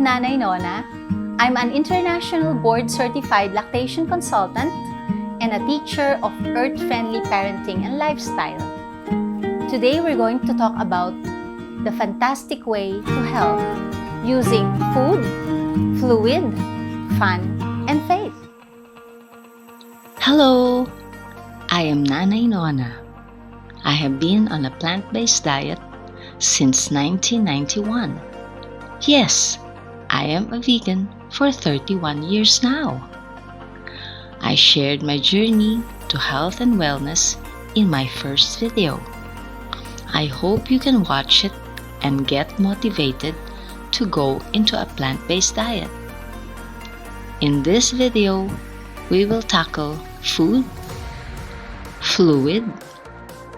I'm Nanay Nona. I'm an international board-certified lactation consultant and a teacher of earth-friendly parenting and lifestyle. Today, we're going to talk about the fantastic way to health using food, fluid, fun, and faith. Hello, I am Nanay Nona. I have been on a plant-based diet since 1991. Yes, I am a vegan for 31 years now. I shared my journey to health and wellness in my first video. I hope you can watch it and get motivated to go into a plant-based diet. In this video, we will tackle food, fluid,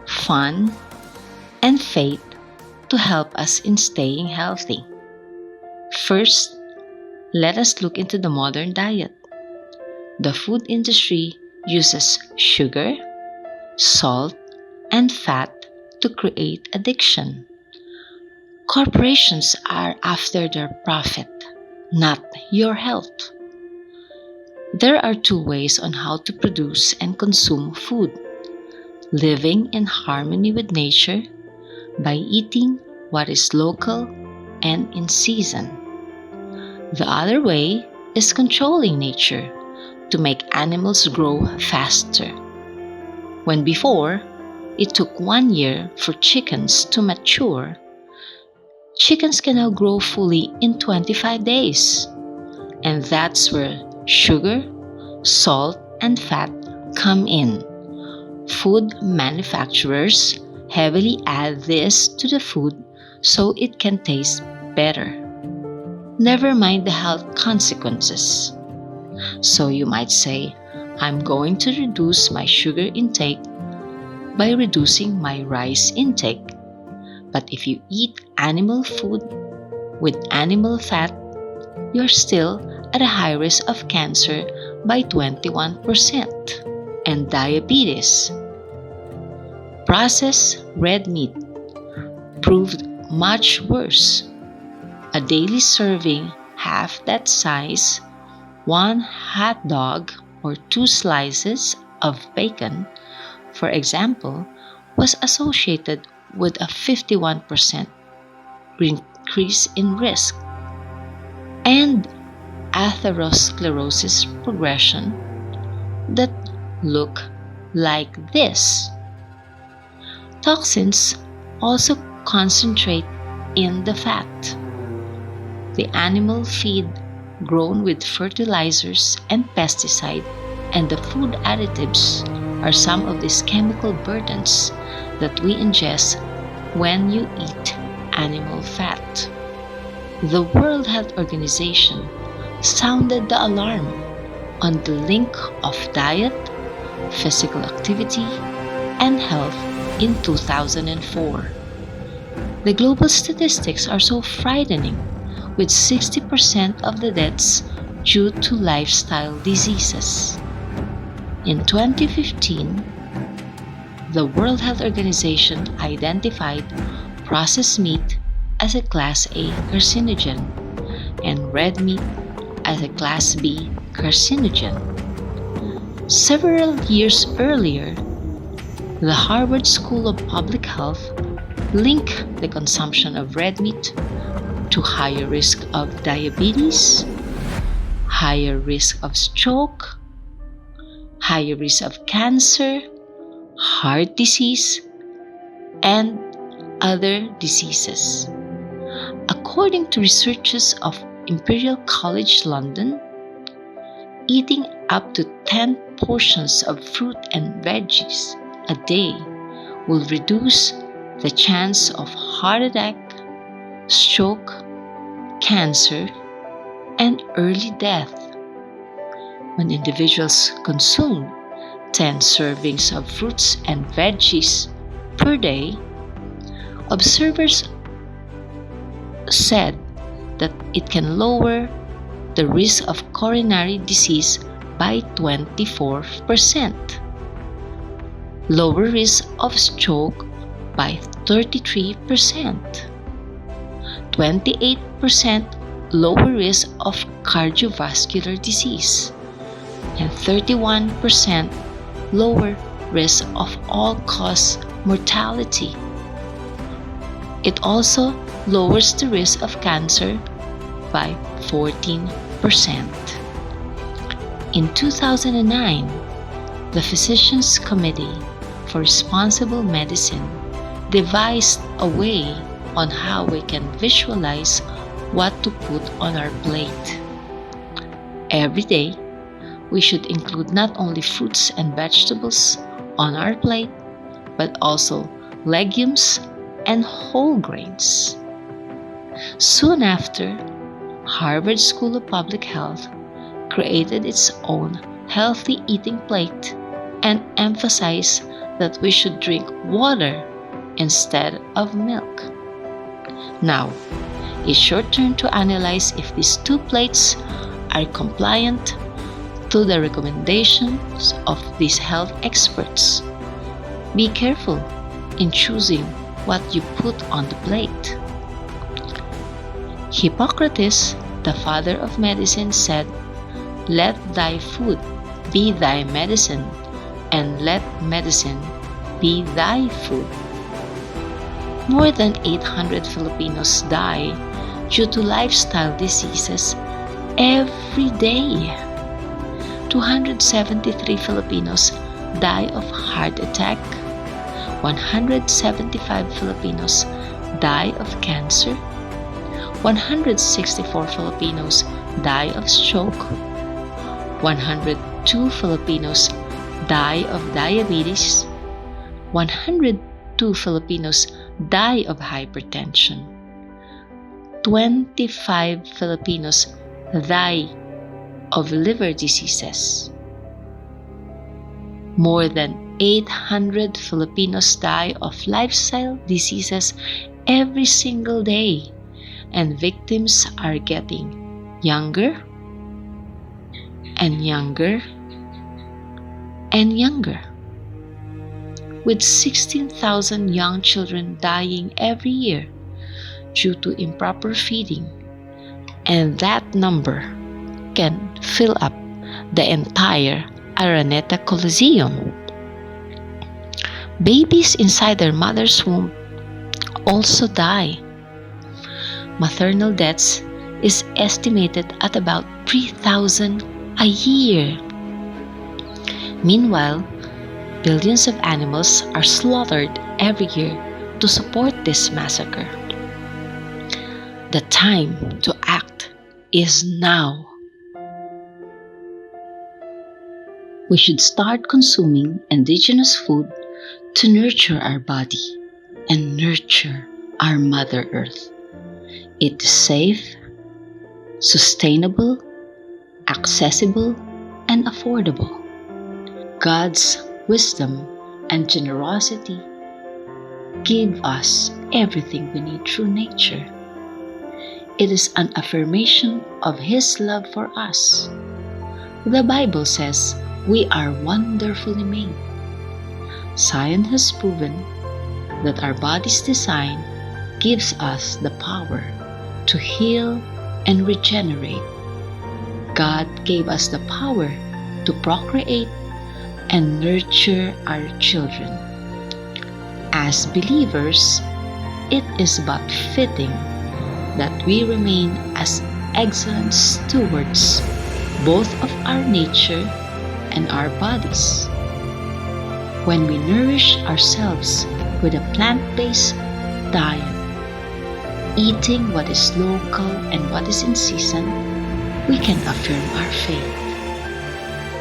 fun, and faith to help us in staying healthy. First, let us look into the modern diet. The food industry uses sugar, salt, and fat to create addiction. Corporations are after their profit, not your health. There are two ways on how to produce and consume food: living in harmony with nature by eating what is local and in season. The other way is controlling nature to make animals grow faster. When before, it took 1 year for chickens to mature, chickens can now grow fully in 25 days. And that's where sugar, salt, and fat come in. Food manufacturers heavily add this to the food so it can taste better. Never mind the health consequences. So you might say, I'm going to reduce my sugar intake by reducing my rice intake. But if you eat animal food with animal fat, you're still at a high risk of cancer by 21% and diabetes. Processed red meat proved much worse. A daily serving half that size, 1 hot dog or 2 slices of bacon, for example, was associated with a 51% increase in risk and atherosclerosis progression that look like this. Toxins also concentrate in the fat. The animal feed grown with fertilizers and pesticide and the food additives are some of these chemical burdens that we ingest when you eat animal fat. The World Health Organization sounded the alarm on the link of diet, physical activity, and health in 2004. The global statistics are so frightening, with 60% of the deaths due to lifestyle diseases. In 2015, the World Health Organization identified processed meat as a Class A carcinogen and red meat as a Class B carcinogen. Several years earlier, the Harvard School of Public Health linked the consumption of red meat to higher risk of diabetes, higher risk of stroke, higher risk of cancer, heart disease, and other diseases. According to researchers of Imperial College London, eating up to 10 portions of fruit and veggies a day will reduce the chance of heart attack, stroke, cancer, and early death. When individuals consume 10 servings of fruits and veggies per day, observers said that it can lower the risk of coronary disease by 24%, lower risk of stroke by 33%, 28% lower risk of cardiovascular disease and 31% lower risk of all-cause mortality. It also lowers the risk of cancer by 14%. In 2009, the Physicians' Committee for Responsible Medicine devised a way on how we can visualize what to put on our plate. Every day, we should include not only fruits and vegetables on our plate, but also legumes and whole grains. Soon after, Harvard School of Public Health created its own healthy eating plate and emphasized that we should drink water instead of milk. Now, it's your turn to analyze if these two plates are compliant to the recommendations of these health experts. Be careful in choosing what you put on the plate. Hippocrates, the father of medicine, said, "Let thy food be thy medicine, and let medicine be thy food." More than 800 Filipinos die due to lifestyle diseases every day. 273 Filipinos die of heart attack. 175 Filipinos die of cancer. 164 Filipinos die of stroke. 102 Filipinos die of diabetes. 102 Filipinos die of hypertension. 25 Filipinos die of liver diseases. More than 800 Filipinos die of lifestyle diseases every single day, and victims are getting younger and younger and younger, with 16,000 young children dying every year due to improper feeding, and that number can fill up the entire Araneta Coliseum. Babies inside their mother's womb also die. Maternal deaths is estimated at about 3,000 a year. Meanwhile, billions of animals are slaughtered every year to support this massacre. The time to act is now. We should start consuming indigenous food to nurture our body and nurture our Mother Earth. It is safe, sustainable, accessible, and affordable. God's wisdom and generosity give us everything we need through nature. It is an affirmation of His love for us. The Bible says we are wonderfully made. Science has proven that our body's design gives us the power to heal and regenerate. God gave us the power to procreate and nurture our children. As believers, it is but fitting that we remain as excellent stewards both of our nature and our bodies. When we nourish ourselves with a plant-based diet, eating what is local and what is in season, we can affirm our faith.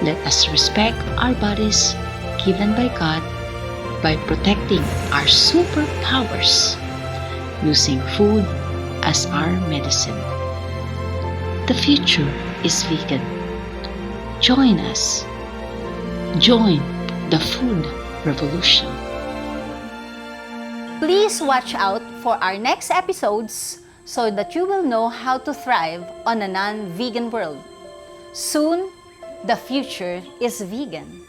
Let us respect our bodies given by God by protecting our superpowers, using food as our medicine. The future is vegan. Join us. Join the food revolution. Please watch out for our next episodes so that you will know how to thrive on a non-vegan world. Soon, the future is vegan.